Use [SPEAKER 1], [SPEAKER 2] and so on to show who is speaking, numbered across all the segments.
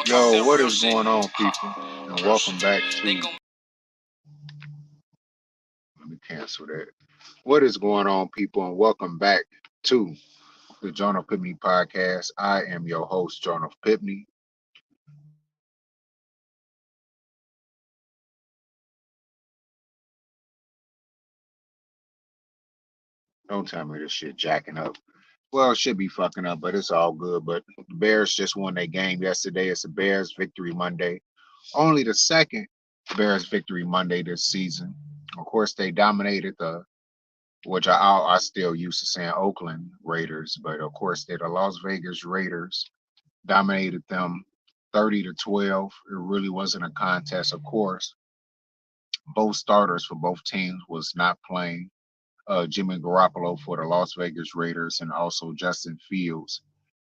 [SPEAKER 1] Yo, what is going on, people? And welcome back to. Let me cancel that. What is going on, people? And welcome back to the Jonah Pipney podcast. I am your host, Jonah Pipney. Don't tell me this shit jacking up. Well, it should be fucking up, but it's all good. But the Bears just won their game yesterday. It's the Bears Victory Monday. Only the second Bears Victory Monday this season. Of course, they dominated which I still used to saying Oakland Raiders, but of course they're the Las Vegas Raiders. Dominated them 30-12. It really wasn't a contest. Of course, both starters for both teams was not playing. Jimmy Garoppolo for the Las Vegas Raiders and also Justin Fields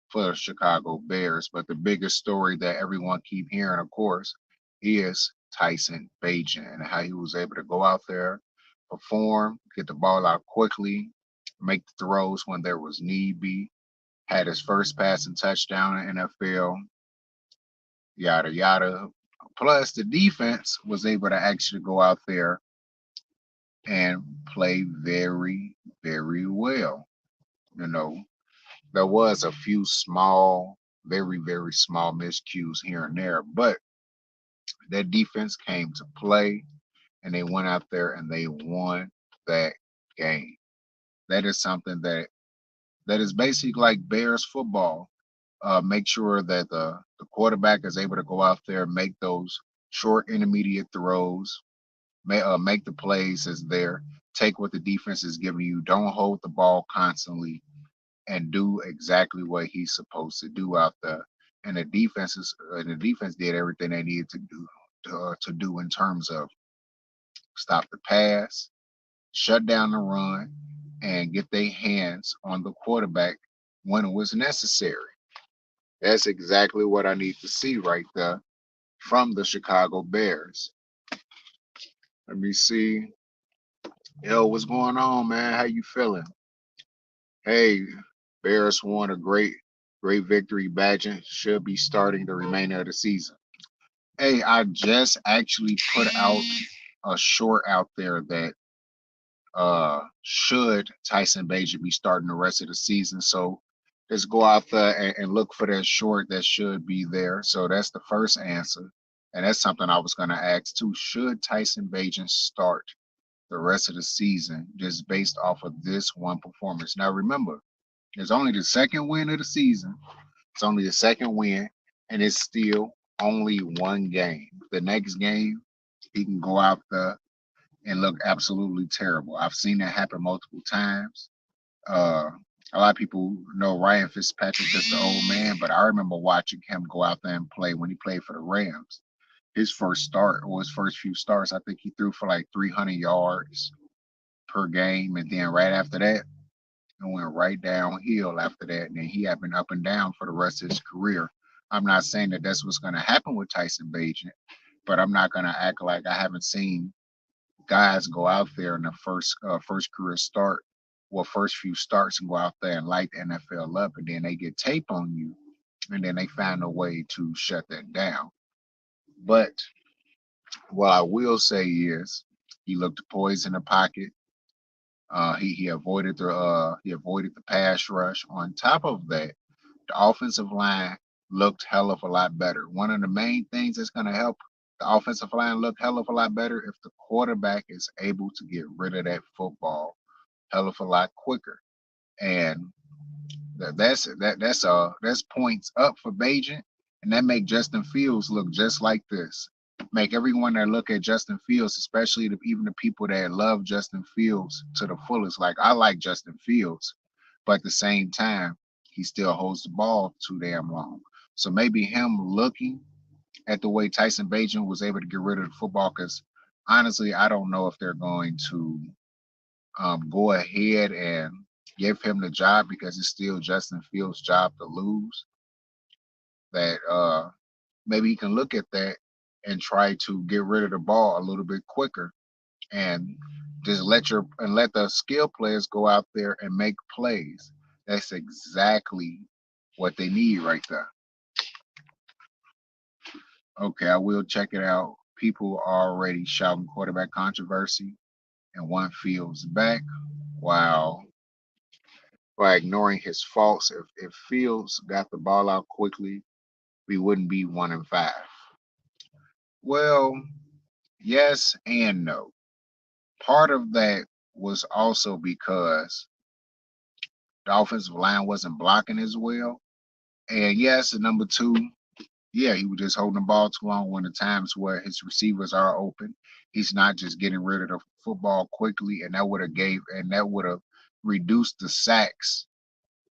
[SPEAKER 1] for the Chicago Bears. But the biggest story that everyone keep hearing, of course, is Tyson Bagent and how he was able to go out there, perform, get the ball out quickly, make the throws when there was need be, had his first passing touchdown in NFL, yada yada. Plus, the defense was able to actually go out there and play very, very well. You know, there was a few small, very, very small miscues here and there, but that defense came to play and they went out there and they won that game. That is something that is basically like Bears football. Make sure that the quarterback is able to go out there, make those short intermediate throws, make the plays as there, take what the defense is giving you. Don't hold the ball constantly and do exactly what he's supposed to do out there. And the defense did everything they needed to do in terms of stop the pass, shut down the run, and get their hands on the quarterback when it was necessary. That's exactly what I need to see right there from the Chicago Bears. Let me see. Yo, what's going on, man? How you feeling? Hey, Bears won a great victory. Bagent should be starting the remainder of the season. Hey, I just actually put out a short out there that should Tyson Bagent be starting the rest of the season. So just go out there and look for that short that should be there. So that's the first answer. And that's something I was going to ask too. Should Tyson Bagent start the rest of the season just based off of this one performance? Now, remember, it's only the second win of the season. It's only the second win, and it's still only one game. The next game, he can go out there and look absolutely terrible. I've seen that happen multiple times. Uh, a lot of people know Ryan Fitzpatrick is the old man, but I remember watching him go out there and play when he played for the Rams. His first start or his first few starts, I think he threw for like 300 yards per game, and then right after that, it went right downhill after that. And then he had been up and down for the rest of his career. I'm not saying that that's what's going to happen with Tyson Bagent, but I'm not going to act like I haven't seen guys go out there in the first career start or first few starts and go out there and light the NFL up, and then they get tape on you, and then they find a way to shut that down. But what I will say is he looked poised in the pocket. He avoided the pass rush. On top of that, the offensive line looked hell of a lot better. One of the main things that's going to help the offensive line look hell of a lot better if the quarterback is able to get rid of that football hell of a lot quicker. And that's points up for Bagent, and that make Justin Fields look just like this. Make everyone that look at Justin Fields, especially even the people that love Justin Fields to the fullest. Like I like Justin Fields, but at the same time, he still holds the ball too damn long. So maybe him looking at the way Tyson Bagent was able to get rid of the football, because honestly, I don't know if they're going to go ahead and give him the job because it's still Justin Fields' job to lose. That maybe he can look at that and try to get rid of the ball a little bit quicker and Just let the skill players go out there and make plays. That's exactly what they need right there. Okay, I will check it out. People are already shouting quarterback controversy, and one Fields back. Wow. By ignoring his faults, if Fields got the ball out quickly, we wouldn't be 1-5. Well, yes and no. Part of that was also because the offensive line wasn't blocking as well. And yes, and number two, yeah, he was just holding the ball too long when the times where his receivers are open. He's not just getting rid of the football quickly, and that would have reduced the sacks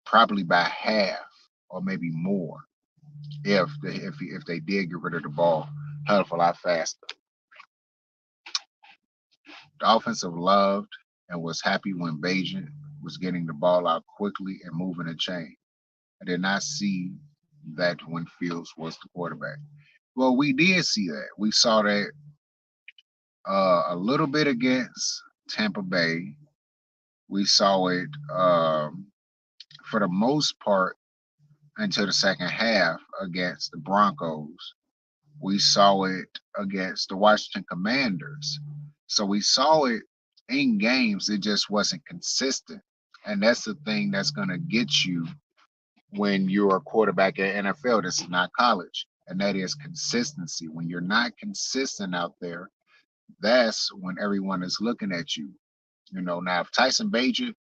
[SPEAKER 1] probably by half or maybe more if they did get rid of the ball hell of a lot faster. The offensive loved and was happy when Bajan was getting the ball out quickly and moving the chain. I did not see that when Fields was the quarterback. Well, we did see that. We saw that a little bit against Tampa Bay. We saw it for the most part until the second half against the Broncos. We saw it against the Washington Commanders. So we saw it in games. It just wasn't consistent. And that's the thing that's going to get you when you're a quarterback at NFL. This is not college. And that is consistency. When you're not consistent out there, that's when everyone is looking at you. Now if Tyson Bagent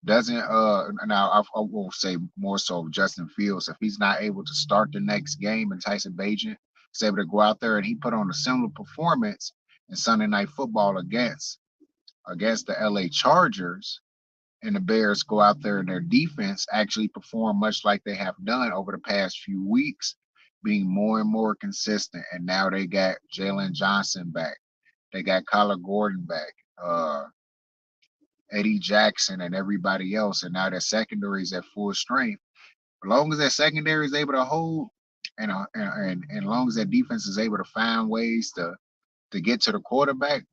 [SPEAKER 1] doesn't now I will say more so Justin Fields, if he's not able to start the next game and Tyson Bagent is able to go out there and he put on a similar performance in Sunday Night Football against the LA Chargers, and the Bears go out there and their defense actually perform much like they have done over the past few weeks, being more and more consistent. And now they got Jalen Johnson back. They got Kyler Gordon back, Eddie Jackson, and everybody else. And now their secondary is at full strength. As long as that secondary is able to hold, and as long as that defense is able to find ways to get to the quarterback,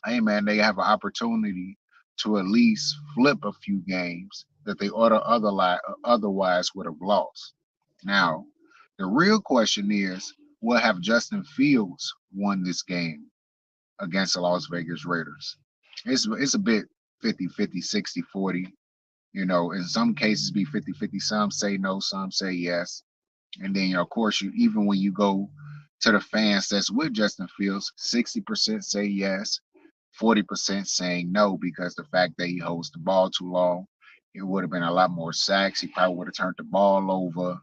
[SPEAKER 1] hey man, they have an opportunity to at least flip a few games that they otherwise would have lost. Now, the real question is, will have Justin Fields won this game against the Las Vegas Raiders? It's a bit 50-50, 60-40. In some cases be 50-50. Some say no, some say yes. And then, of course, even when you go to the fans that's with Justin Fields, 60% say yes, 40% saying no, because the fact that he holds the ball too long, it would have been a lot more sacks. He probably would have turned the ball over,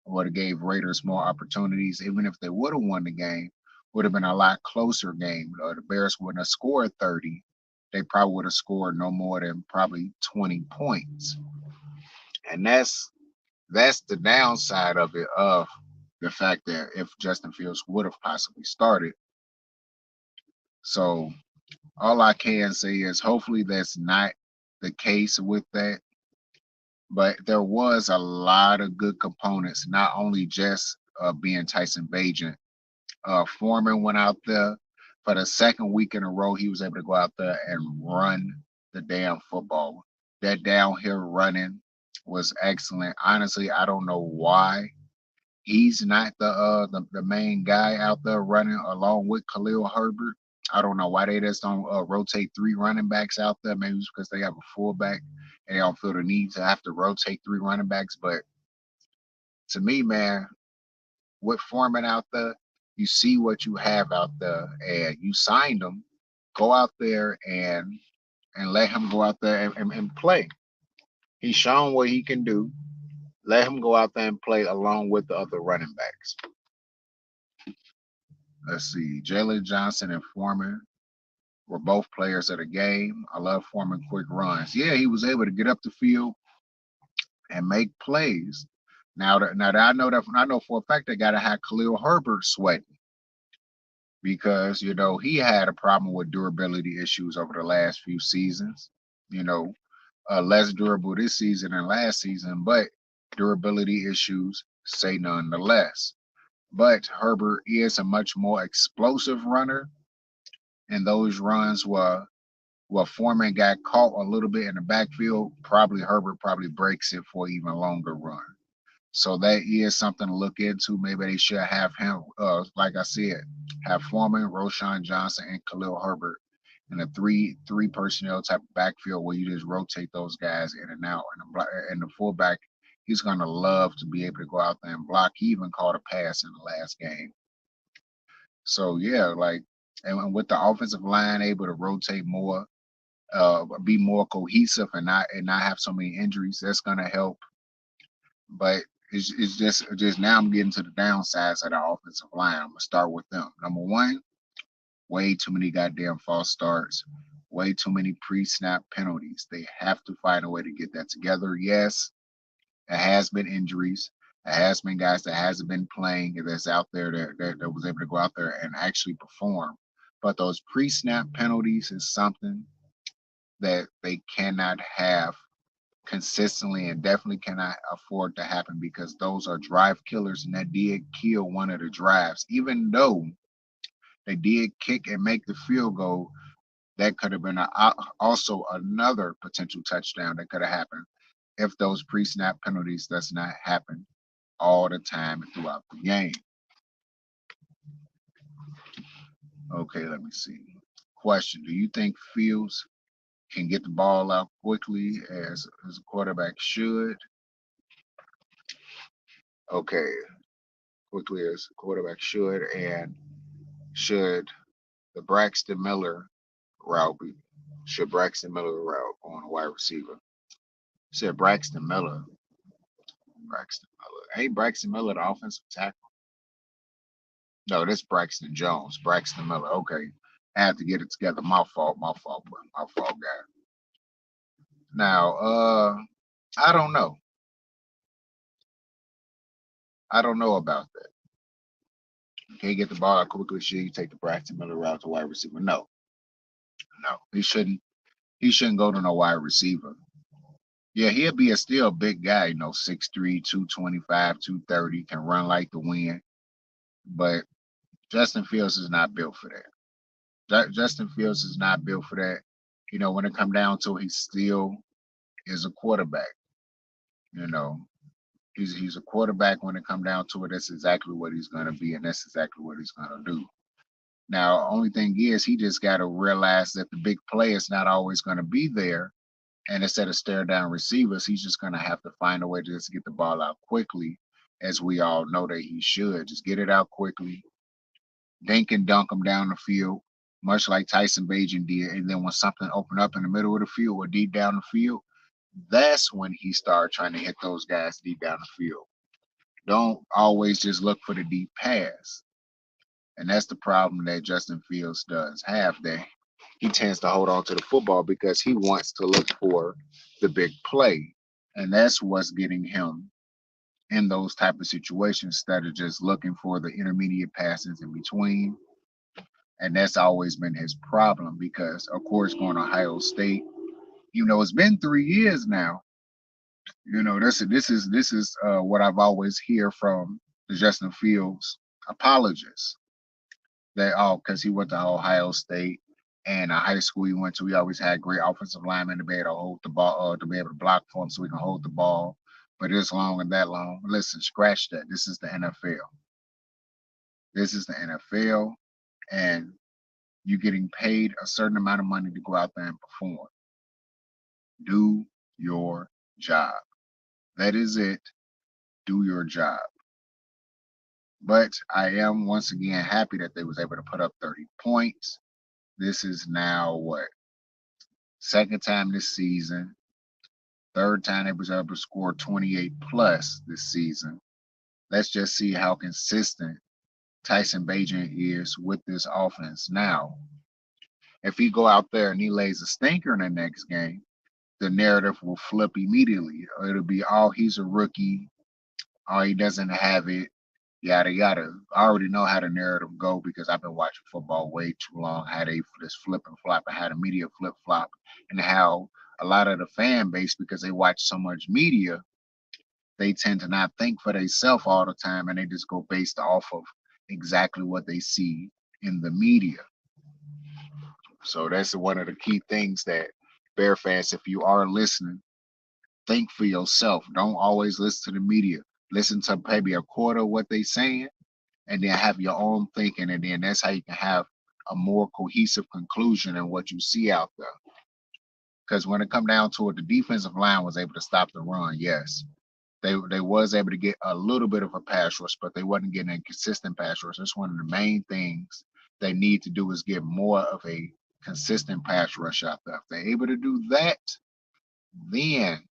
[SPEAKER 1] would have gave Raiders more opportunities. Even if they would have won the game, would have been a lot closer game. The Bears wouldn't have scored 30. They probably would have scored no more than probably 20 points. And that's the downside of it, of the fact that if Justin Fields would have possibly started. So all I can say is hopefully that's not the case with that. But there was a lot of good components, not only just being Tyson Bagent. Foreman went out there for the second week in a row. He was able to go out there and run the damn football. That downhill running was excellent. Honestly, I don't know why he's not the main guy out there running along with Khalil Herbert. I don't know why they just don't rotate three running backs out there. Maybe it's because they have a fullback and they don't feel the need to have to rotate three running backs. But to me, man, with Foreman out there, you see what you have out there, and you signed him. Go out there and let him go out there and play. He's shown what he can do. Let him go out there and play along with the other running backs. Let's see. Jalen Johnson and Foreman were both players of the game. I love Foreman quick runs. Yeah, he was able to get up the field and make plays. Now that I know for a fact they gotta have Khalil Herbert sweating, because he had a problem with durability issues over the last few seasons. Less durable this season than last season, but durability issues say nonetheless. But Herbert is a much more explosive runner And those runs were Foreman got caught a little bit in the backfield. Probably Herbert probably breaks it for an even longer run. So that is something to look into. Maybe they should have him, like I said, have Foreman, Roshan Johnson, and Khalil Herbert in a three personnel type of backfield where you just rotate those guys in and out. And the fullback, he's gonna love to be able to go out there and block. He even caught a pass in the last game. So yeah, like, and with the offensive line able to rotate more, be more cohesive and not have so many injuries, that's gonna help. But it's just now I'm getting to the downsides of the offensive line. I'm gonna start with them. Number one, way too many goddamn false starts, way too many pre-snap penalties. They have to find a way to get that together. Yes, it has been injuries. It has been guys that hasn't been playing that's out there that was able to go out there and actually perform. But those pre-snap penalties is something that they cannot have consistently and definitely cannot afford to happen because those are drive killers and that did kill one of the drives. Even though they did kick and make the field goal, that could have been also another potential touchdown that could have happened if those pre-snap penalties does not happen all the time throughout the game. Okay, let me see. Question: do you think Fields can get the ball out quickly as a quarterback should? Okay, quickly as a quarterback should, and should the Braxton Miller route be? Should Braxton Miller route on a wide receiver? Said Braxton Miller. Braxton Miller. Ain't Braxton Miller the offensive tackle? No, this Braxton Jones. Braxton Miller. Okay. I have to get it together. My fault, bro. My fault, guy. Now, I don't know. I don't know about that. You can't get the ball out quickly. Should you take the Braxton Miller route to wide receiver? No, no. He shouldn't. He shouldn't go to no wide receiver. Yeah, he'll be a still big guy, 6'3", 225, 230, can run like the wind. But Justin Fields is not built for that. Justin Fields is not built for that. When it come down to it, he still is a quarterback. You know, he's a quarterback when it come down to it. That's exactly what he's gonna be, and that's exactly what he's gonna do. Now, only thing is, he just got to realize that the big play is not always going to be there. And instead of stare down receivers, he's just going to have to find a way to just get the ball out quickly, as we all know that he should. Just get it out quickly, dink and dunk them down the field, much like Tyson Bagent did. And then when something opened up in the middle of the field or deep down the field, that's when he started trying to hit those guys deep down the field. Don't always just look for the deep pass. And that's the problem that Justin Fields does have, that he tends to hold on to the football because he wants to look for the big play. And that's what's getting him in those type of situations instead of just looking for the intermediate passes in between. And that's always been his problem because, of course, going to Ohio State, it's been 3 years now. This is what I've always hear from the Justin Fields apologists. That because he went to Ohio State and a high school he went to, he always had great offensive linemen to be able to hold the ball, to be able to block for him so he can hold the ball. But this long and that long, listen, scratch that. This is the NFL. This is the NFL, and you're getting paid a certain amount of money to go out there and perform. Do your job. That is it. Do your job. But I am once again happy that they was able to put up 30 points. This is now what? Second time this season. Third time they was able to score 28 plus this season. Let's just see how consistent Tyson Bagent is with this offense. Now, if he go out there and he lays a stinker in the next game, the narrative will flip immediately. It'll be, oh, he's a rookie. Oh, he doesn't have it. Yada yada. I already know how the narrative go because I've been watching football way too long. How they just flip and flop and how the media flip flop, and how a lot of the fan base, because they watch so much media, they tend to not think for themselves all the time, and they just go based off of exactly what they see in the media. So that's one of the key things that Bear fans, if you are listening, think for yourself. Don't always listen to the media. Listen to maybe a quarter of what they saying, and then have your own thinking, and then that's how you can have a more cohesive conclusion in what you see out there. Because when it come down to it, the defensive line was able to stop the run. Yes, they was able to get a little bit of a pass rush, but they wasn't getting a consistent pass rush. That's one of the main things they need to do is get more of a consistent pass rush out there. If they're able to do that, then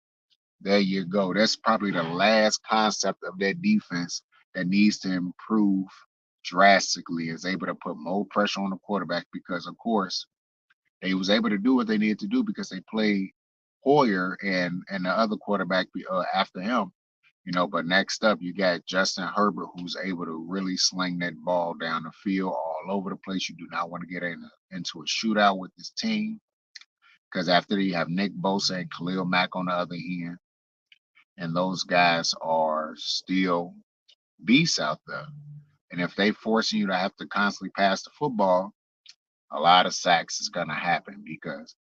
[SPEAKER 1] there you go. That's probably the last concept of that defense that needs to improve drastically. Is able to put more pressure on the quarterback because, of course, they was able to do what they needed to do because they played Hoyer and the other quarterback after him. But next up you got Justin Herbert, who's able to really sling that ball down the field all over the place. You do not want to get into a shootout with this team because after you have Nick Bosa and Khalil Mack on the other end, and those guys are still beasts out there. And if they forcing you to have to constantly pass the football, a lot of sacks is gonna happen because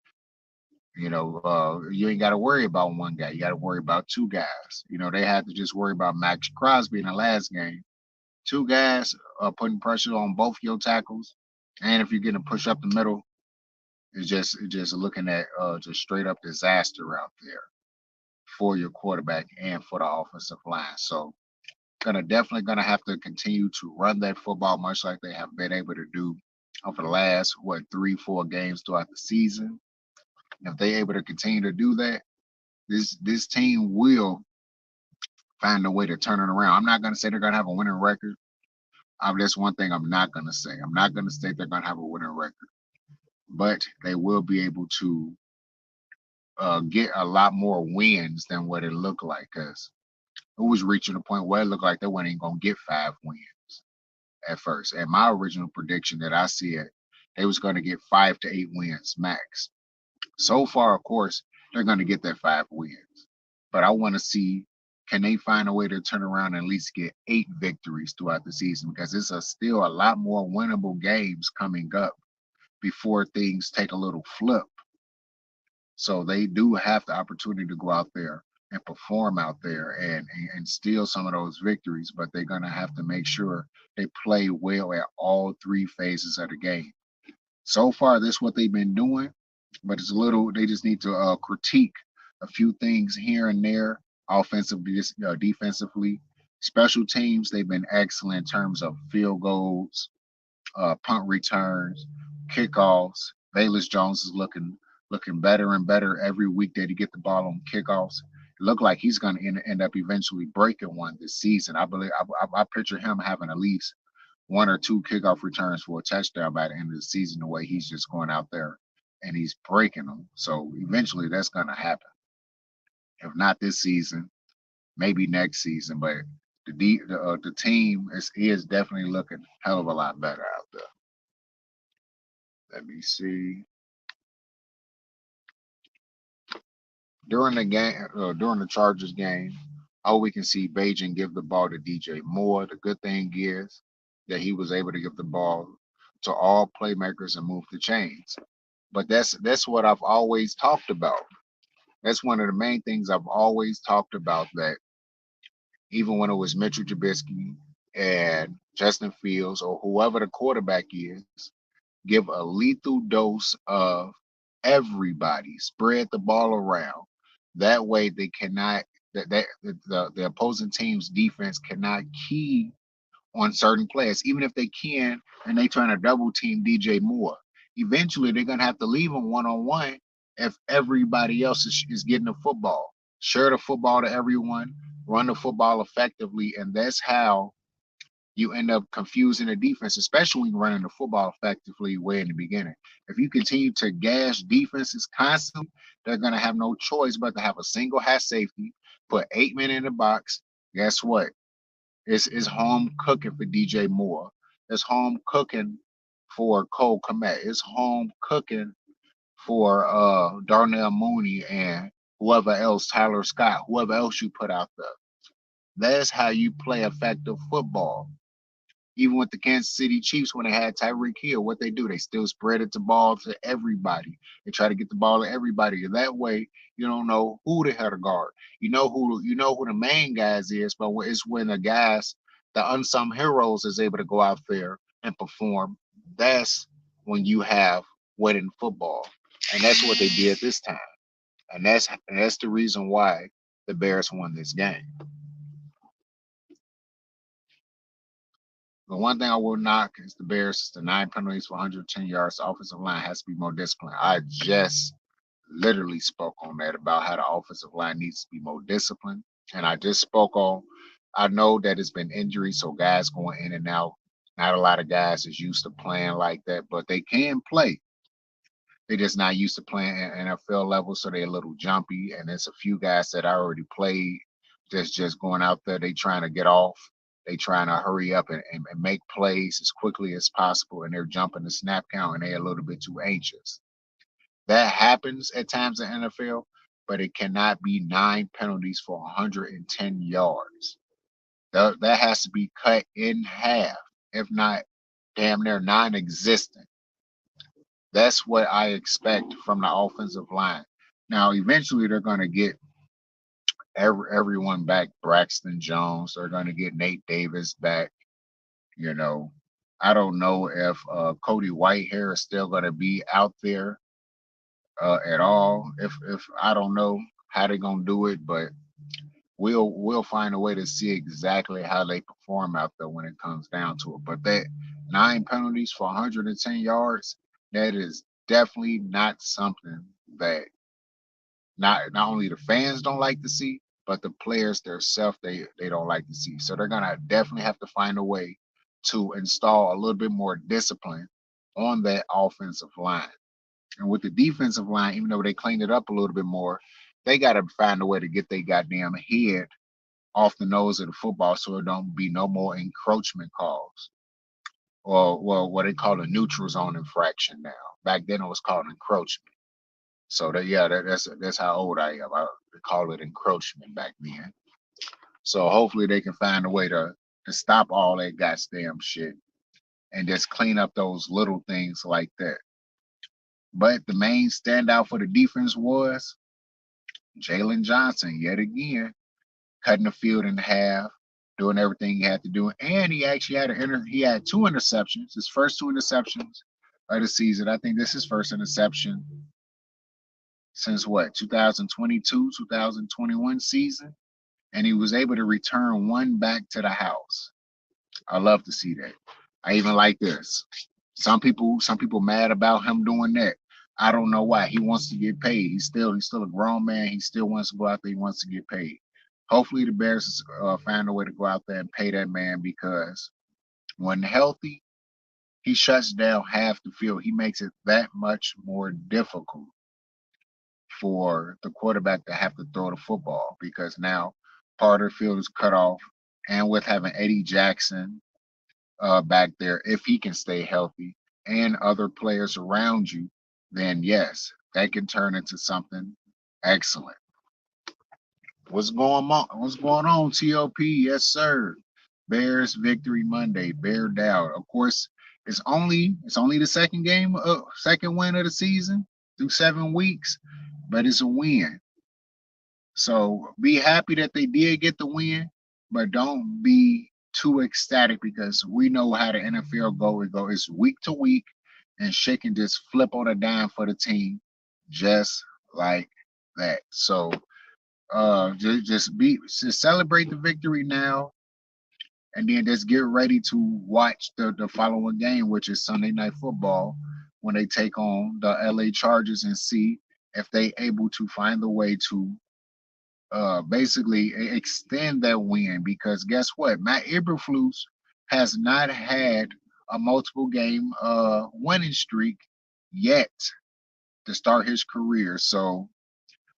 [SPEAKER 1] you ain't got to worry about one guy. You got to worry about two guys. They had to just worry about Max Crosby in the last game. Two guys putting pressure on both your tackles, and if you're getting a push up the middle, it's just looking at just straight up disaster out there for your quarterback and for the offensive line. So definitely gonna have to continue to run that football much like they have been able to do over the last 3-4 games throughout the season. If they able to continue to do that, this team will find a way to turn it around. I'm not gonna say they're gonna have a winning record. That's one thing I'm not gonna say. I'm not gonna say they're gonna have a winning record, but they will be able to get a lot more wins than what it looked like. Because it was reaching a point where it looked like they weren't even gonna get 5 wins at first. And my original prediction that I said they was gonna get 5 to 8 wins max. So far, of course, they're gonna get that 5 wins. But I want to see, can they find a way to turn around and at least get 8 victories throughout the season? Because it's still a lot more winnable games coming up before things take a little flip. So they do have the opportunity to go out there and perform out there and steal some of those victories, but they're gonna have to make sure they play well at all 3 phases of the game. So far, this is what they've been doing, but it's a little. They just need to critique a few things here and there, offensively, defensively. Special teams, they've been excellent in terms of field goals, punt returns, kickoffs. Velus Jones is looking better and better every week that he get the ball on kickoffs. It looked like he's going to end up eventually breaking one this season. I believe I picture him having at least 1 or 2 kickoff returns for a touchdown by the end of the season. The way he's just going out there and he's breaking them. So eventually that's going to happen. If not this season, maybe next season. But the team is definitely looking a hell of a lot better out there. Let me see. During the Chargers game, all we can see Bajan give the ball to DJ Moore. The good thing is that he was able to give the ball to all playmakers and move the chains. But that's what I've always talked about. That's one of the main things I've always talked about, that even when it was Mitchell Trubisky and Justin Fields or whoever the quarterback is, give a lethal dose of everybody, spread the ball around. That way they cannot that the opposing team's defense cannot key on certain players, even if they can, and they trying to double team DJ Moore. Eventually, they're gonna have to leave him one on one if everybody else is getting the football. Share the football to everyone, run the football effectively, and that's how you end up confusing the defense, especially when you're running the football effectively way in the beginning. If you continue to gash defenses constantly, they're gonna have no choice but to have a single high safety, put 8 men in the box. Guess what? It's home cooking for DJ Moore. It's home cooking for Cole Kmet. It's home cooking for Darnell Mooney and whoever else, Tyler Scott, whoever else you put out there. That's how you play effective football. Even with the Kansas City Chiefs, when they had Tyreek Hill, what they do, they still spread it to ball to everybody. They try to get the ball to everybody. That way, you don't know who the hell to guard. You know who the main guys is, but it's when the guys, the unsung heroes, is able to go out there and perform. That's when you have winning football, and that's what they did this time. And that's the reason why the Bears won this game. The one thing I will knock is the Bears, the 9 penalties for 110 yards. The offensive line has to be more disciplined. I just literally spoke on that about how the offensive line needs to be more disciplined. And I just spoke on, I know that it's been injuries, so guys going in and out. Not a lot of guys is used to playing like that, but they can play. They're just not used to playing at NFL level, so they're a little jumpy. And there's a few guys that I already played that's just going out there. They trying to get off. They trying to hurry up and make plays as quickly as possible, and they're jumping the snap count, and they're a little bit too anxious. That happens at times in NFL, but it cannot be 9 penalties for 110 yards. That has to be cut in half, if not damn near non-existent. That's what I expect from the offensive line. Now, eventually, they're going to get everyone back. Braxton Jones. They're going to get Nate Davis back. You know, I don't know if Cody Whitehair is still going to be out there at all. If I don't know how they're going to do it, but we'll find a way to see exactly how they perform out there when it comes down to it. But that 9 penalties for 110 yards, that is definitely not something that not only the fans don't like to see, but the players themselves they don't like to see. So they're gonna definitely have to find a way to install a little bit more discipline on that offensive line. And with the defensive line, even though they cleaned it up a little bit more, they got to find a way to get their goddamn head off the nose of the football so it don't be no more encroachment calls. Or well, what they call a neutral zone infraction now. Back then it was called encroachment. So that's how old I am. I call it encroachment back then. So hopefully they can find a way to stop all that goddamn shit and just clean up those little things like that. But the main standout for the defense was Jalen Johnson yet again cutting the field in half, doing everything he had to do, and he actually he had 2 interceptions, his first 2 interceptions of the season. I think this is his first interception since what 2022, 2021 season, and he was able to return one back to the house. I love to see that. I even like this. Some people mad about him doing that. I don't know why. He wants to get paid. He's still a grown man. He still wants to go out there. He wants to get paid. Hopefully the Bears find a way to go out there and pay that man because when healthy, he shuts down half the field. He makes it that much more difficult for the quarterback to have to throw the football because now part of the field is cut off. And with having Eddie Jackson back there, if he can stay healthy and other players around you, then yes, that can turn into something excellent. What's going on? What's going on, TOP? Yes, sir. Bears victory Monday. Bear down. Of course, it's only the second win of the season through 7 weeks, but it's a win. So be happy that they did get the win, but don't be too ecstatic because we know how the NFL go. It's week to week, and shit can just flip on a dime for the team, just like that. So just celebrate the victory now, and then just get ready to watch the following game, which is Sunday Night Football, when they take on the LA Chargers and see if they able to find a way to basically extend that win. Because guess what, Matt Eberflus has not had a multiple game winning streak yet to start his career. So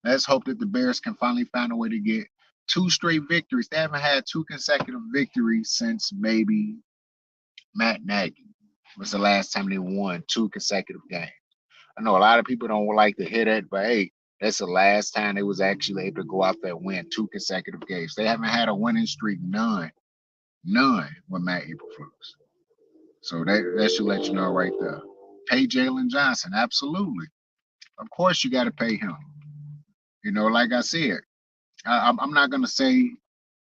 [SPEAKER 1] let's hope that the Bears can finally find a way to get 2 straight victories. They haven't had 2 consecutive victories since maybe Matt Nagy was the last time they won 2 consecutive games. I know a lot of people don't like to hear that, but hey, that's the last time they was actually able to go out there and win 2 consecutive games. They haven't had a winning streak, none with Matt Eberflus. So that should let you know right there. Pay Jalen Johnson, absolutely. Of course, you got to pay him. You know, like I said, I'm not gonna say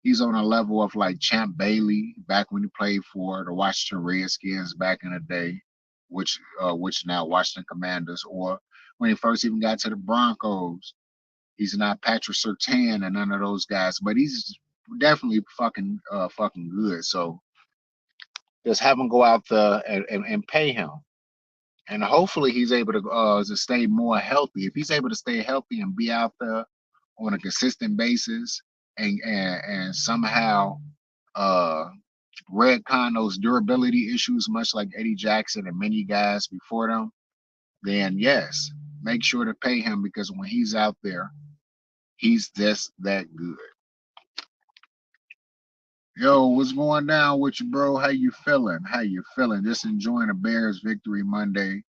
[SPEAKER 1] he's on a level of like Champ Bailey back when he played for the Washington Redskins back in the day, which now Washington Commanders, or when he first even got to the Broncos. He's not Patrick Surtain and none of those guys, but he's definitely fucking good. So just have him go out there and pay him. And hopefully he's able to stay more healthy. If he's able to stay healthy and be out there on a consistent basis and somehow uh redcon those durability issues, much like Eddie Jackson and many guys before them, then yes, make sure to pay him because when he's out there, he's just that good. Yo, what's going down with you, bro? How you feeling? How you feeling? Just enjoying a Bears victory Monday.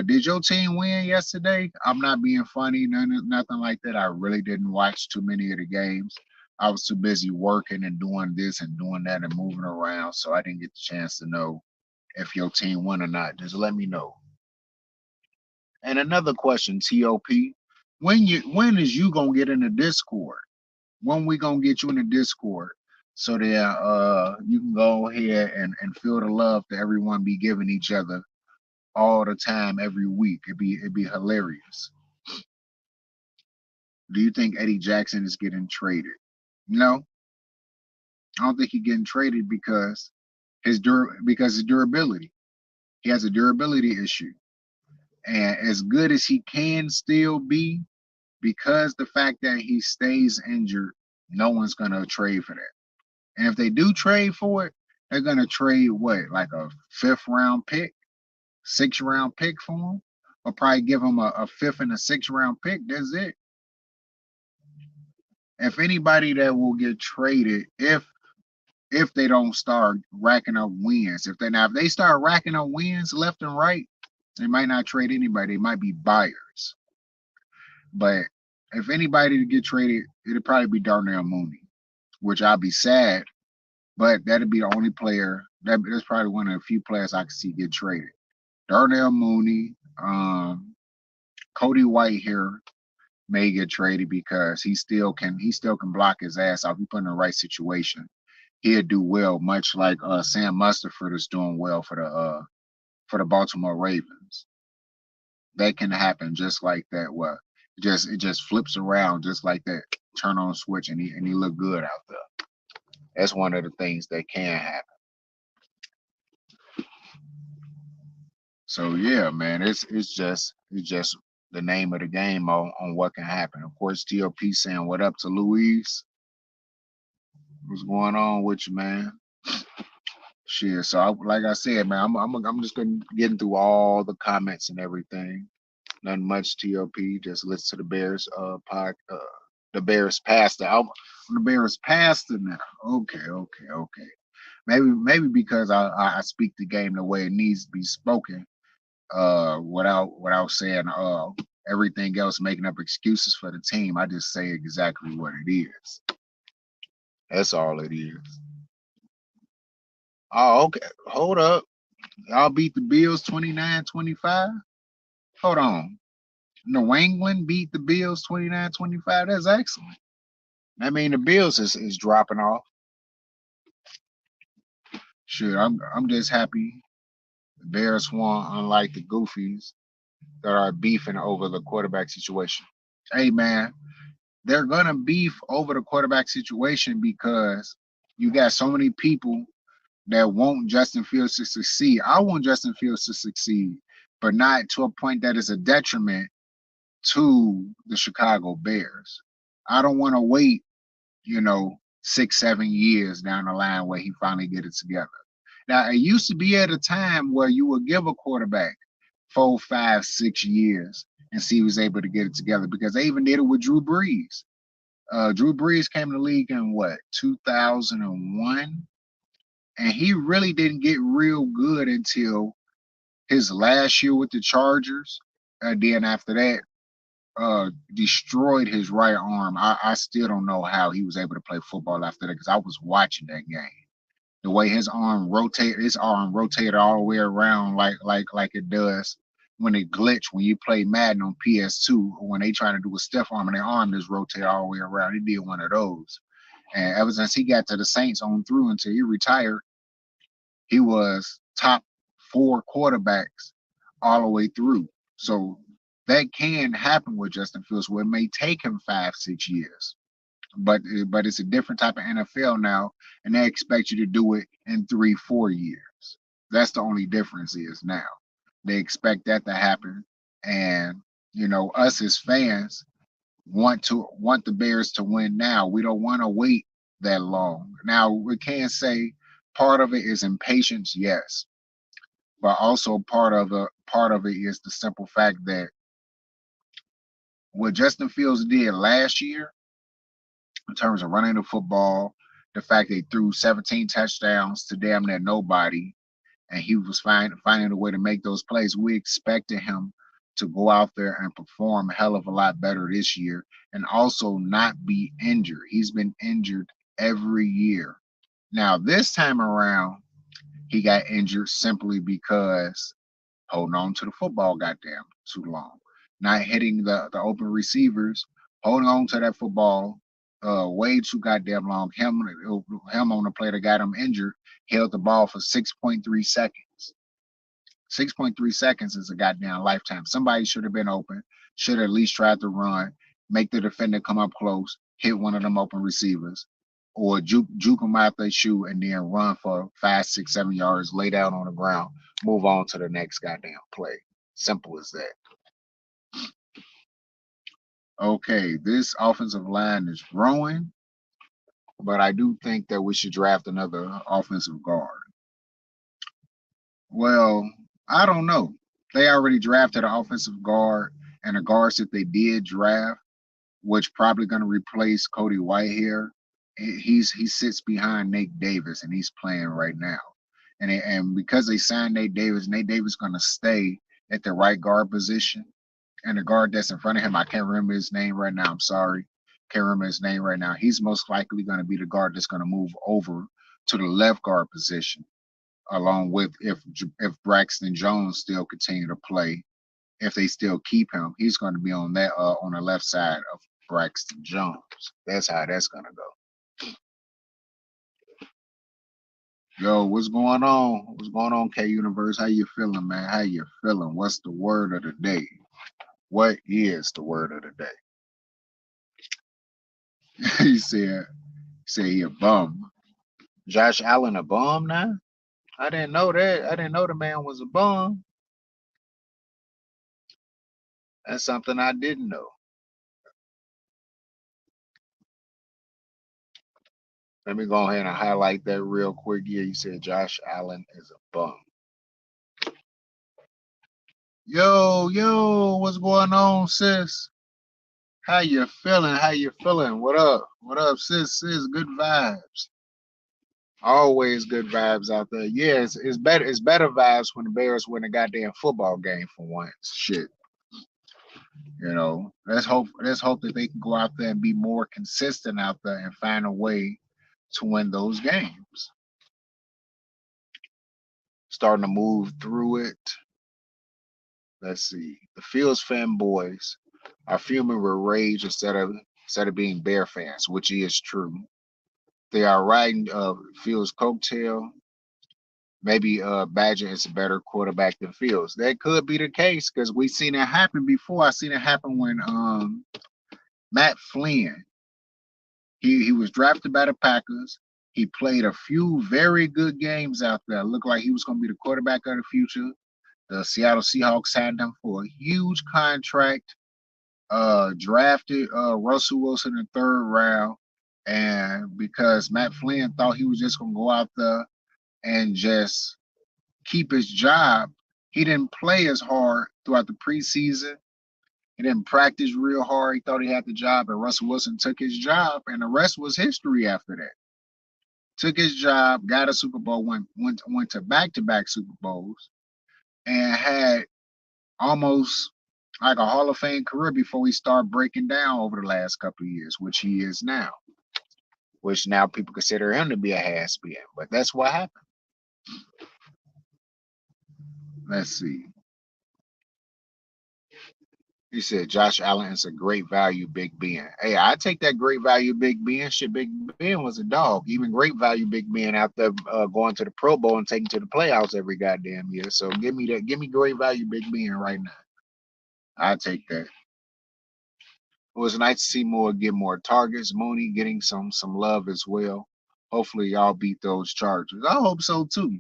[SPEAKER 1] Did your team win yesterday? I'm not being funny, nothing like that. I really didn't watch too many of the games. I was too busy working and doing this and doing that and moving around, so I didn't get the chance to know if your team won or not. Just let me know. And another question, TOP, when is you gonna get in the Discord? When we gonna get you in the Discord so that you can go ahead and feel the love that everyone be giving each other all the time, every week. It'd be hilarious. Do you think Eddie Jackson is getting traded? No, I don't think he's getting traded because his durability. He has a durability issue. And as good as he can still be, because the fact that he stays injured, no one's gonna trade for that. And if they do trade for it, they're gonna trade what, like a 5th-round pick, 6th-round pick for him, or probably give him a 5th and a 6th-round pick. That's it. If anybody that will get traded, if they don't start racking up wins, if they start racking up wins left and right, they might not trade anybody. They might be buyers. But if anybody to get traded, it'd probably be Darnell Mooney, which I'll be sad, but that'd be the only player. That's probably one of the few players I can see get traded. Darnell Mooney, Cody Whitehair may get traded because he still can block his ass off. He put in the right situation, he'd do well, much like Sam Mustipher is doing well for the Baltimore Ravens. That can happen just like that. Well, it just flips around just like that. Turn on a switch and he look good out there. That's one of the things that can happen. So yeah, man, it's just the name of the game on what can happen. Of course, TOP saying what up to Louise. What's going on with you, man? Shit. So like I said, man, I'm just gonna get through all the comments and everything. Nothing much, TOP. Just listen to the Bears the Bears pastor. The Bears pastor now. Okay. Maybe because I speak the game the way it needs to be spoken, without saying everything else, making up excuses for the team. I just say exactly what it is. That's all it is. Oh, okay. Hold up. Y'all beat the Bills 29-25? Hold on. New England beat the Bills 29-25? That's excellent. I mean, the Bills is dropping off. Sure, I'm just happy the Bears won, unlike the Goofies that are beefing over the quarterback situation. Hey, man, they're going to beef over the quarterback situation because you got so many people that want Justin Fields to succeed. I want Justin Fields to succeed, but not to a point that is a detriment to the Chicago Bears. I don't want to wait, 6, 7 years down the line where he finally get it together. Now, it used to be at a time where you would give a quarterback 4, 5, 6 years and see who's able to get it together, because they even did it with Drew Brees. Drew Brees came to the league in 2001? And he really didn't get real good until his last year with the Chargers. And then after that, destroyed his right arm. I still don't know how he was able to play football after that because I was watching that game. The way his arm rotated all the way around like it does when it glitch when you play Madden on PS2 or when they try to do a stiff arm and their arm just rotate all the way around. He did one of those. And ever since he got to the Saints on through until he retired, he was top 4 quarterbacks all the way through. So that can happen with Justin Fields. Well, it may take him 5-6 years, but it's a different type of NFL now, and they expect you to do it in 3-4 years. That's the only difference is now. They expect that to happen, and us as fans want the Bears to win now. We don't want to wait that long. Now we can say part of it is impatience, yes, but also part of it is the simple fact that what Justin Fields did last year in terms of running the football, the fact they threw 17 touchdowns to damn near nobody, and he was finding a way to make those plays. We expected him to go out there and perform a hell of a lot better this year and also not be injured. He's been injured every year. Now, this time around, he got injured simply because holding on to the football goddamn too long, not hitting the open receivers, holding on to that football way too goddamn long. Him on the play that got him injured held the ball for 6.3 seconds. 6.3 seconds is a goddamn lifetime. Somebody should have been open, should have at least tried to run, make the defender come up close, hit one of them open receivers, or juke them out their shoe and then run for 5, 6, 7 yards, lay down on the ground, move on to the next goddamn play. Simple as that. Okay, this offensive line is growing, but I do think that we should draft another offensive guard. Well, I don't know. They already drafted an offensive guard, and the guards that they did draft, which probably going to replace Cody Whitehair, he sits behind Nate Davis, and he's playing right now. And because they signed Nate Davis going to stay at the right guard position, and the guard that's in front of him, I can't remember his name right now. I'm sorry, can't remember his name right now. He's most likely going to be the guard that's going to move over to the left guard position, along with if Braxton Jones still continue to play, if they still keep him, he's going to be on that on the left side of Braxton Jones. That's how that's going to go. Yo, what's going on? What's going on, K Universe? How you feeling, man? How you feeling? What's the word of the day? What is the word of the day? he said he a bum. Josh Allen a bum now? I didn't know that. I didn't know the man was a bum. That's something I didn't know. Let me go ahead and highlight that real quick. Yeah, you said Josh Allen is a bum. Yo, what's going on, sis? How you feeling? How you feeling? What up? What up, sis? Good vibes. Always good vibes out there. Yeah, it's better. It's better vibes when the Bears win a goddamn football game for once. Shit. Let's hope that they can go out there and be more consistent out there and find a way to win those games. Starting to move through it. Let's see. The Fields fanboys are fuming with rage instead of being Bear fans, which is true. They are riding Fields' coattail. Maybe Badger is a better quarterback than Fields. That could be the case because we've seen it happen before. I seen it happen when Matt Flynn. He was drafted by the Packers. He played a few very good games out there. Looked like he was going to be the quarterback of the future. The Seattle Seahawks signed him for a huge contract. Drafted Russell Wilson in the 3rd round. And because Matt Flynn thought he was just going to go out there and just keep his job, he didn't play as hard throughout the preseason. He didn't practice real hard. He thought he had the job, and Russell Wilson took his job, and the rest was history after that. Took his job, got a Super Bowl, went to back-to-back Super Bowls, and had almost like a Hall of Fame career before he started breaking down over the last couple of years, which he is now. which now people consider him to be a has-been. But that's what happened. Let's see. He said Josh Allen is a great value Big Ben. Hey, I take that great value Big Ben. Shit, Big Ben was a dog. Even great value Big Ben out there going to the Pro Bowl and taking to the playoffs every goddamn year. So give me that. Give me great value Big Ben right now. I take that. It was nice to see Moore get more targets. Mooney getting some love as well. Hopefully y'all beat those Chargers. I hope so too,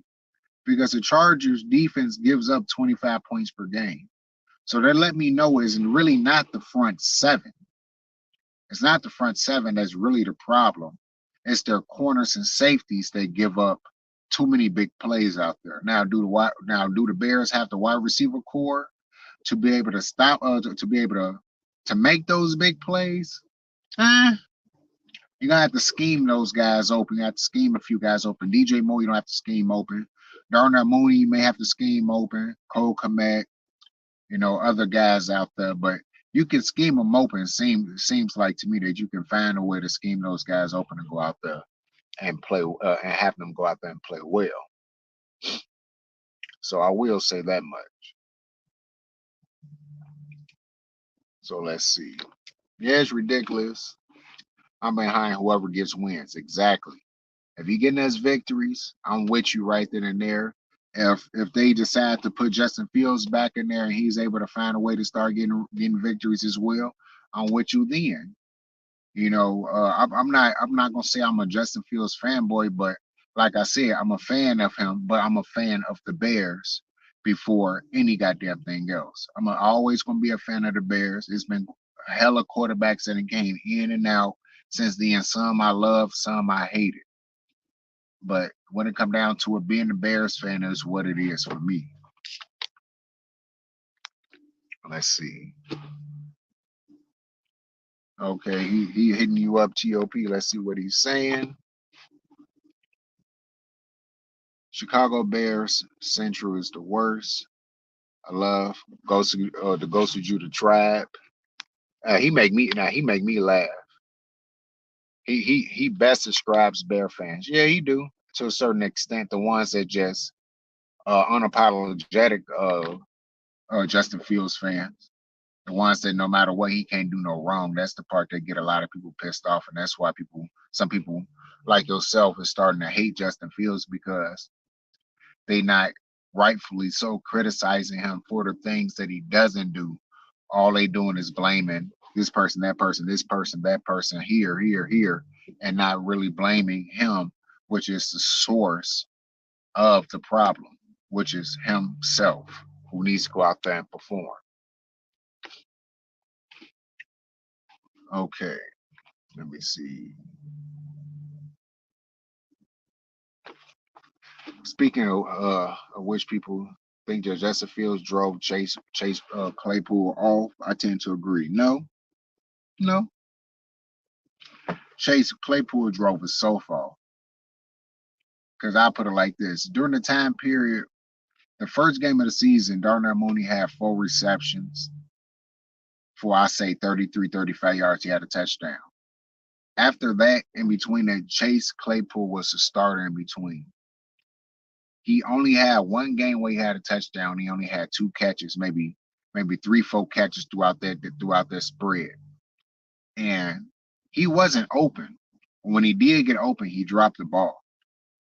[SPEAKER 1] because the Chargers defense gives up 25 points per game. So that let me know is really not the front seven. It's not the front seven that's really the problem. It's their corners and safeties that give up too many big plays out there. Now, do the Bears have the wide receiver core to be able to stop to be able to make those big plays? You're gonna have to scheme those guys open. You have to scheme a few guys open. DJ Moore, you don't have to scheme open. Darnell Mooney, you may have to scheme open. Cole Kmet, other guys out there, but you can scheme them open. Seems like to me that you can find a way to scheme those guys open and go out there and play and have them go out there and play well. So I will say that much. So let's see. Yeah, it's ridiculous. I'm behind whoever gets wins. Exactly. If you're getting us victories, I'm with you right then and there. If they decide to put Justin Fields back in there and he's able to find a way to start getting victories as well, I'm with you then. I'm not gonna say I'm a Justin Fields fanboy, but like I said, I'm a fan of him, but I'm a fan of the Bears before any goddamn thing else. I'm always gonna be a fan of the Bears. It's been hella quarterbacks that came in and out since then. Some I love, some I hated. But when it come down to it, being a Bears fan is what it is for me. Let's see. Okay, he hitting you up, TOP. Let's see what he's saying. Chicago Bears Central is the worst. I love the Ghost of Judah Tribe. He make me laugh. He best describes Bear fans. Yeah, he do to a certain extent. The ones that just unapologetic Justin Fields fans. The ones that no matter what he can't do no wrong. That's the part that get a lot of people pissed off, and that's why some people like yourself is starting to hate Justin Fields because they not rightfully so criticizing him for the things that he doesn't do. All they doing is blaming this person, that person, this person, that person, here, and not really blaming him, which is the source of the problem, which is himself, who needs to go out there and perform. Okay, let me see. Speaking of which people think that Justin Fields drove Chase Claypool off, I tend to agree. No. Chase Claypool drove his self off. Because I put it like this. During the time period, the first game of the season, Darnell Mooney had 4 receptions for, I say, 33, 35 yards. He had a touchdown. After that, in between that, Chase Claypool was the starter in between. He only had one game where he had a touchdown. He only had 2 catches, maybe 3, 4 catches throughout that spread. And he wasn't open. When he did get open, he dropped the ball.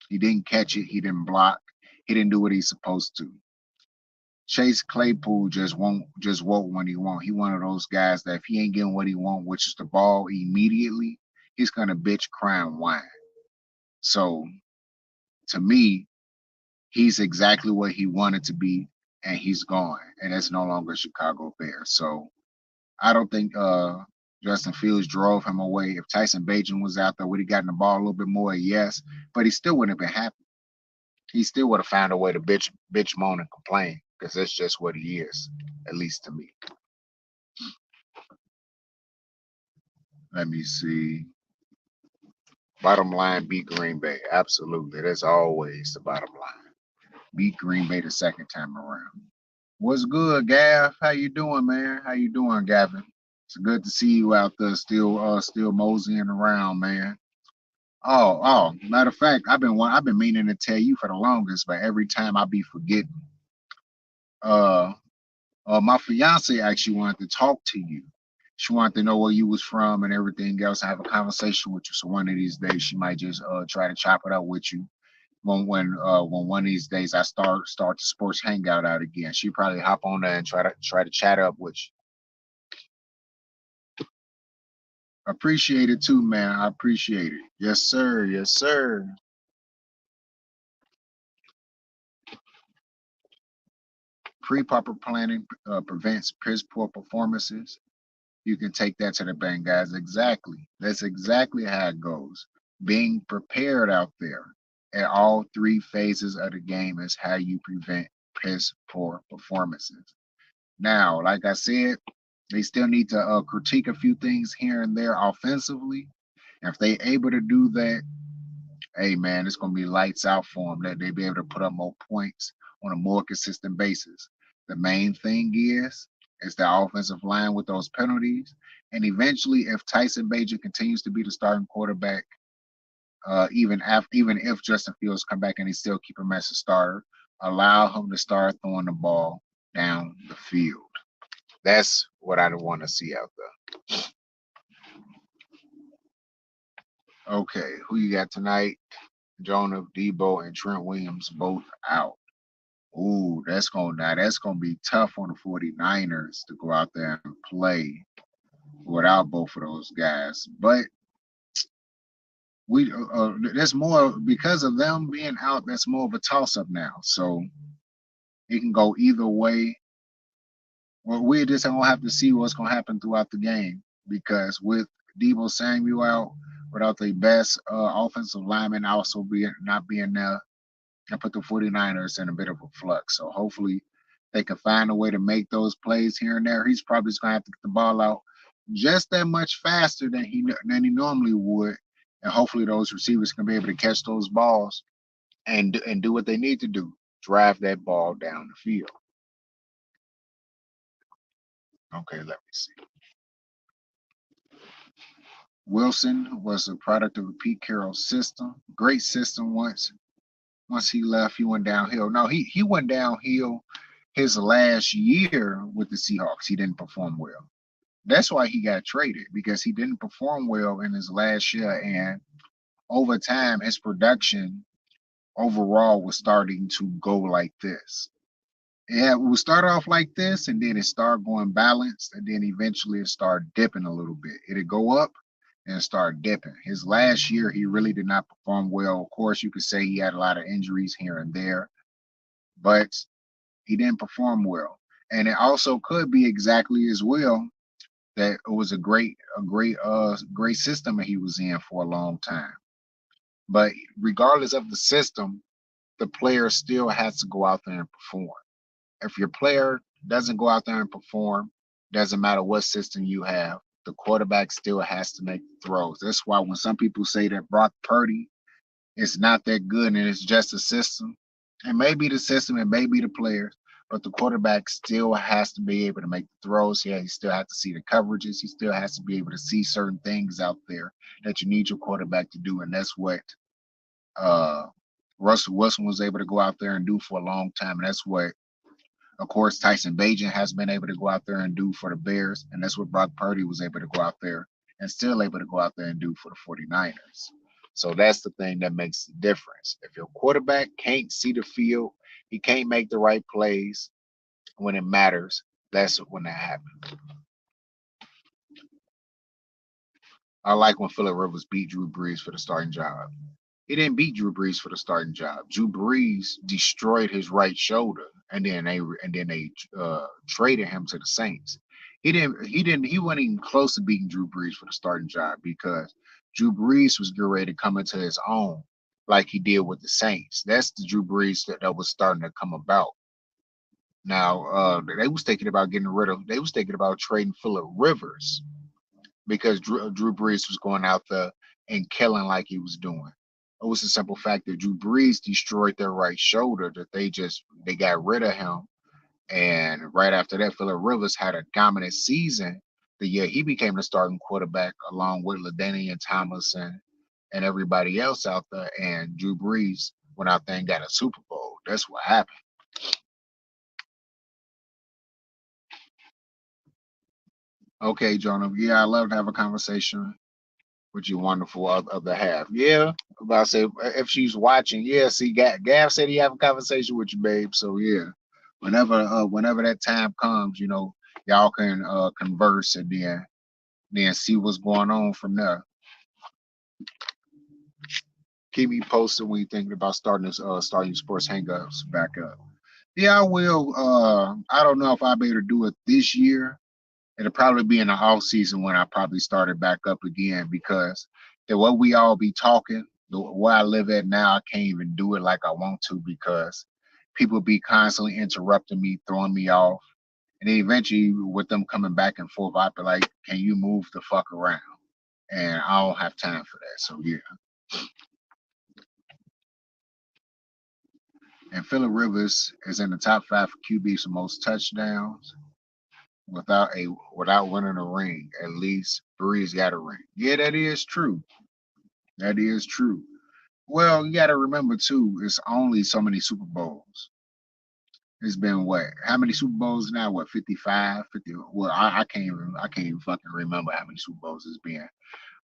[SPEAKER 1] He didn't catch it. He didn't block. He didn't do what he's supposed to. Chase Claypool just won't when he won't. He one of those guys that if he ain't getting what he want, which is the ball immediately, he's gonna bitch, cry, and whine. So to me, he's exactly what he wanted to be, and he's gone. And that's no longer Chicago Bears. So I don't think Justin Fields drove him away. If Tyson Bagent was out there, would he gotten the ball a little bit more? Yes, but he still wouldn't have been happy. He still would have found a way to bitch, moan, and complain because that's just what he is, at least to me. Let me see. Bottom line, beat Green Bay. Absolutely. That's always the bottom line. Beat Green Bay the second time around. What's good, Gav? How you doing, man? How you doing, Gavin? It's good to see you out there still moseying around, man. Matter of fact, I've been meaning to tell you for the longest, but every time I be forgetting. Uh, my fiance actually wanted to talk to you. She wanted to know where you was from and everything else. Have a conversation with you. So one of these days, she might just try to chop it up with you. When one of these days I start the sports hangout out again, she probably hop on there and try to chat up with you. Appreciate it too, man. I appreciate it. Yes, sir. Yes, sir. Pre-proper planning prevents piss poor performances. You can take that to the bank, guys. Exactly. That's exactly how it goes. Being prepared out there at all three phases of the game is how you prevent piss poor performances. Now, like I said, they still need to critique a few things here and there offensively. If they able to do that, hey man, it's gonna be lights out for them. That they be able to put up more points on a more consistent basis. The main thing is the offensive line with those penalties, and eventually, if Tyson Bajan continues to be the starting quarterback, even if Justin Fields come back and he still keep him as a starter, allow him to start throwing the ball down the field. That's what I want to see out there. Okay, who you got tonight? Jonah, Debo, and Trent Williams both out. Ooh, that's gonna be tough on the 49ers to go out there and play without both of those guys. But there's more because of them being out. That's more of a toss up now. So it can go either way. Well, we just gonna have to see what's gonna happen throughout the game because with Debo Samuel out, without the best offensive lineman also being not being there, and put the 49ers in a bit of a flux. So hopefully they can find a way to make those plays here and there. He's probably just gonna have to get the ball out just that much faster than he normally would, and hopefully those receivers can be able to catch those balls and do what they need to do, drive that ball down the field. Okay, let me see. Wilson was a product of the Pete Carroll system. Great system once he left, he went downhill. No, he went downhill his last year with the Seahawks. He didn't perform well. That's why he got traded because he didn't perform well in his last year, and over time, his production overall was starting to go like this. Yeah, it would start off like this, and then it started going balanced, and then eventually it started dipping a little bit. It'd go up and start dipping. His last year, he really did not perform well. Of course, you could say he had a lot of injuries here and there, but he didn't perform well. And it also could be exactly as well that it was great system that he was in for a long time. But regardless of the system, the player still has to go out there and perform. If your player doesn't go out there and perform, doesn't matter what system you have, the quarterback still has to make the throws. That's why when some people say that Brock Purdy is not that good and it's just a system, it may be the system, it may be the players, but the quarterback still has to be able to make the throws. Yeah, he still has to see the coverages. He still has to be able to see certain things out there that you need your quarterback to do, and that's what uh, Russell Wilson was able to go out there and do for a long time, and that's what of course, Tyson Bagent has been able to go out there and do for the Bears, and that's what Brock Purdy was able to go out there and still able to go out there and do for the 49ers. So that's the thing that makes the difference. If your quarterback can't see the field, he can't make the right plays when it matters, that's when that happens. I like when Phillip Rivers beat Drew Brees for the starting job. He didn't beat Drew Brees for the starting job. Drew Brees destroyed his right shoulder, and then they traded him to the Saints. He wasn't even close to beating Drew Brees for the starting job because Drew Brees was getting ready to come into his own like he did with the Saints. That's the Drew Brees that was starting to come about. Now they was thinking about trading Phillip Rivers because Drew Brees was going out there and killing like he was doing. It was the simple fact that Drew Brees destroyed their right shoulder that they got rid of him. And right after that, Phillip Rivers had a dominant season the year he became the starting quarterback along with LaDainian Tomlinson and everybody else out there, and Drew Brees went out there and got a Super Bowl. That's what happened. Okay, Jonah. Yeah, I love to have a conversation with you, wonderful other half. Yeah, about to say if she's watching. Yeah, see, Gav said he have a conversation with you, babe. So yeah, whenever that time comes, y'all can converse and then see what's going on from there. Keep me posted when you thinking about starting sports hangups back up. Yeah, I will. I don't know if I'll be able to do it this year. It'll probably be in the off season when I probably started back up again because the way we all be talking, where I live at now, I can't even do it like I want to because people be constantly interrupting me, throwing me off. And then eventually with them coming back and forth, I'd be like, can you move the fuck around? And I don't have time for that. So yeah. And Phillip Rivers is in the top 5 for QBs for most touchdowns without winning a ring. At least Brees got a ring. Yeah, that is true. That is true. Well, you got to remember too, it's only so many Super Bowls. It's been what? How many Super Bowls now? What, 55, 50? Well, I can't even fucking remember how many Super Bowls it's been.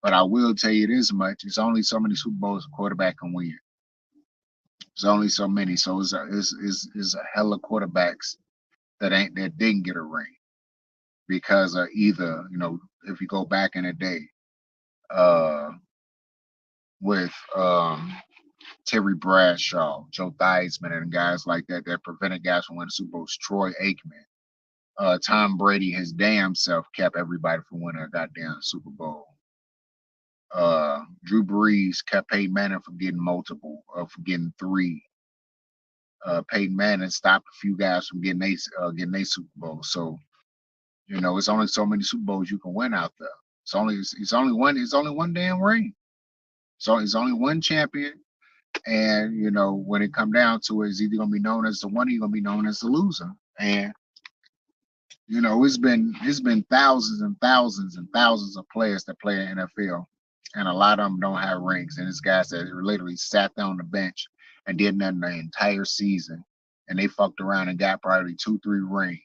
[SPEAKER 1] But I will tell you this much: it's only so many Super Bowls a quarterback can win. It's only so many. So it's a hell of quarterbacks that didn't get a ring because of either if you go back in the day uh with Terry Bradshaw, Joe Theismann, and guys like that prevented guys from winning Super Bowls. Troy Aikman, Tom Brady, his damn self kept everybody from winning a goddamn Super Bowl. Drew Brees kept Peyton Manning from getting multiple, from getting three. Peyton Manning stopped a few guys from getting a Super Bowl. So it's only so many Super Bowls you can win out there. It's only one damn ring. So it's only one champion. And when it come down to it, it's either gonna be known as the winner, or you're gonna be known as the loser. And it's been thousands and thousands and thousands of players that play in NFL, and a lot of them don't have rings. And it's guys that literally sat there on the bench and did nothing the entire season, and they fucked around and got probably 2, 3 rings.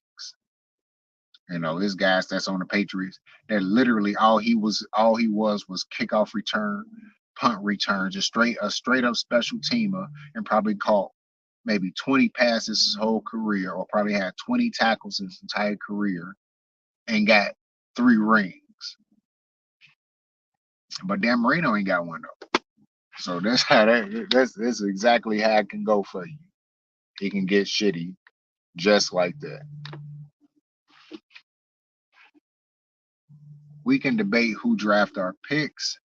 [SPEAKER 1] This guys that's on the Patriots that literally all he was kickoff return, punt return, just straight up special teamer, and probably caught maybe 20 passes his whole career, or probably had 20 tackles his entire career, and got 3 rings. But Dan Marino ain't got one though. So that's exactly how it can go for you. It can get shitty just like that. We can debate who draft our picks,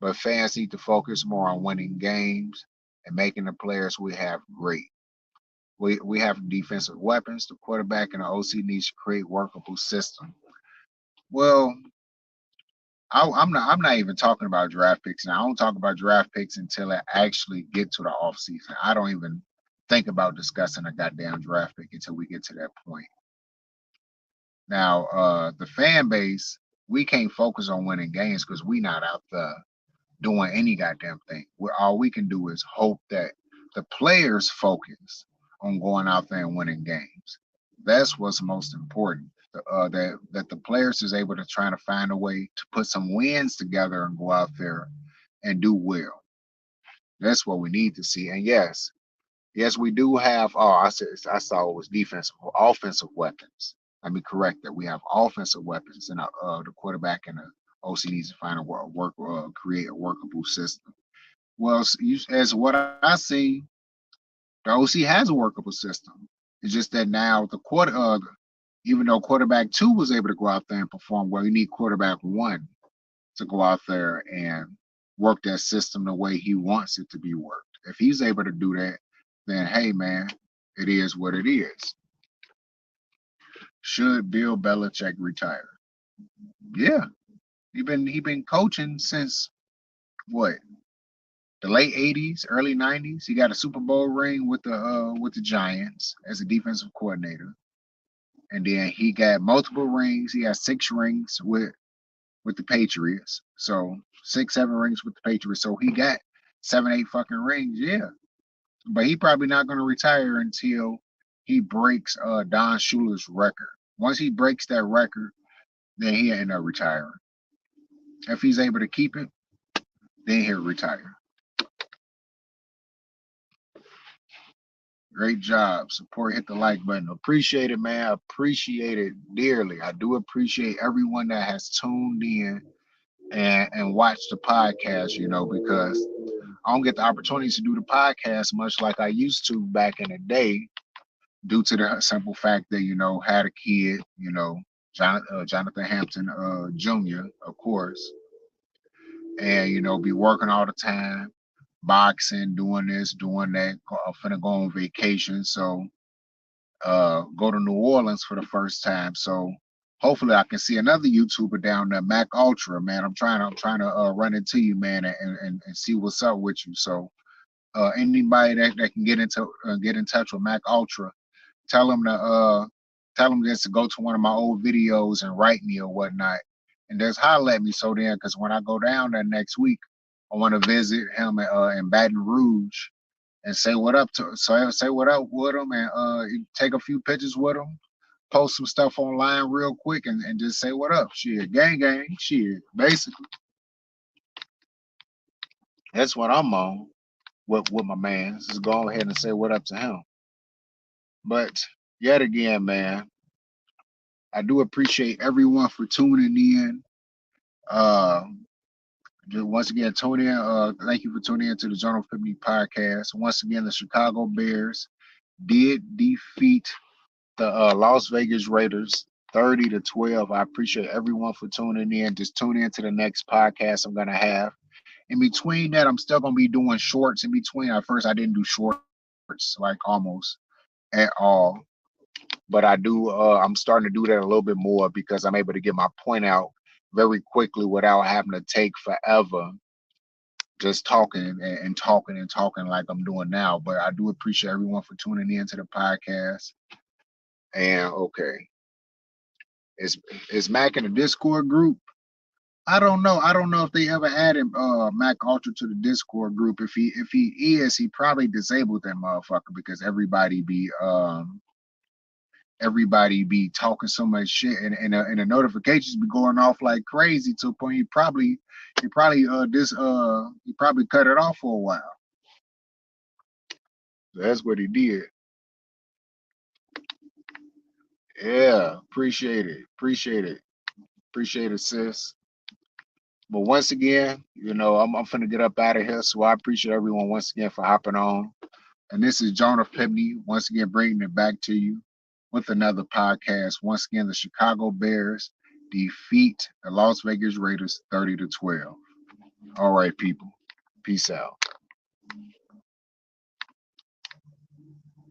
[SPEAKER 1] but fans need to focus more on winning games and making the players we have great. We have defensive weapons. The quarterback and the OC needs to create workable system. Well, I'm not even talking about draft picks now. I don't talk about draft picks until I actually get to the off season. I don't even think about discussing a goddamn draft pick until we get to that point. Now, the fan base, we can't focus on winning games because we not out there doing any goddamn thing. All we can do is hope that the players focus on going out there and winning games. That's what's most important. That the players is able to try to find a way to put some wins together and go out there and do well. That's what we need to see. And yes, we do have. Oh, I saw it was offensive weapons. Let me correct that. We have offensive weapons, and the quarterback and the OC needs to find create a workable system. Well, as what I see, the OC has a workable system. It's just that now even though quarterback 2 was able to go out there and perform well, you need quarterback 1 to go out there and work that system the way he wants it to be worked. If he's able to do that, then hey man, it is what it is. Should Bill Belichick retire? Yeah, he been coaching since what, the late '80s, early '90s. He got a Super Bowl ring with the Giants as a defensive coordinator, and then he got multiple rings. He got 6 rings with with the Patriots. So 6, 7 rings with the Patriots. So he got 7, 8 fucking rings. Yeah, but he probably not going to retire until he breaks Don Schuler's record. Once he breaks that record, then he end up retiring. If he's able to keep it, then he'll retire. Great job. Support, hit the like button. Appreciate it, man. Appreciate it dearly. I do appreciate everyone that has tuned in and watched the podcast, because I don't get the opportunity to do the podcast much like I used to back in the day due to the simple fact that, had a kid, Jonathan Hampton Jr., of course, and, be working all the time, boxing, doing this, doing that, finna go on vacation. So go to New Orleans for the first time. So hopefully I can see another YouTuber down there, Mac Ultra, man. I'm trying to run into you, man, and see what's up with you. So anybody that can get in touch with Mac Ultra, tell them just to go to one of my old videos and write me or whatnot, and just holler at me. So then, because when I go down there next week, I want to visit him in Baton Rouge and say what up to say what up with him, and take a few pictures with him, post some stuff online real quick, and just say what up. Shit, gang, shit. Basically, that's what I'm on with my man. Just go ahead and say what up to him. But yet again, man, I do appreciate everyone for tuning in. Once again, tune in. Thank you for tuning in to the Journal 50 podcast. Once again, the Chicago Bears did defeat the Las Vegas Raiders 30-12. I appreciate everyone for tuning in. Just tune in to the next podcast I'm gonna have. In between that, I'm still gonna be doing shorts in between. At first, I didn't do shorts like almost at all, but I do. I'm starting to do that a little bit more because I'm able to get my point out very quickly without having to take forever just talking and talking and talking like I'm doing now. But I do appreciate everyone for tuning in to the podcast. And okay, is Mac in the Discord group? I don't know. I don't know if they ever added Mac Ultra to the Discord group. If he is, he probably disabled that motherfucker because everybody be talking so much shit, and the notifications be going off like crazy to a point he probably cut it off for a while. That's what he did. Yeah, appreciate it, sis. But once again, I'm finna get up out of here, so I appreciate everyone once again for hopping on. And this is Jonah Pibney once again bringing it back to you with another podcast. Once again, the Chicago Bears defeat the Las Vegas Raiders 30-12. All right, people. Peace out.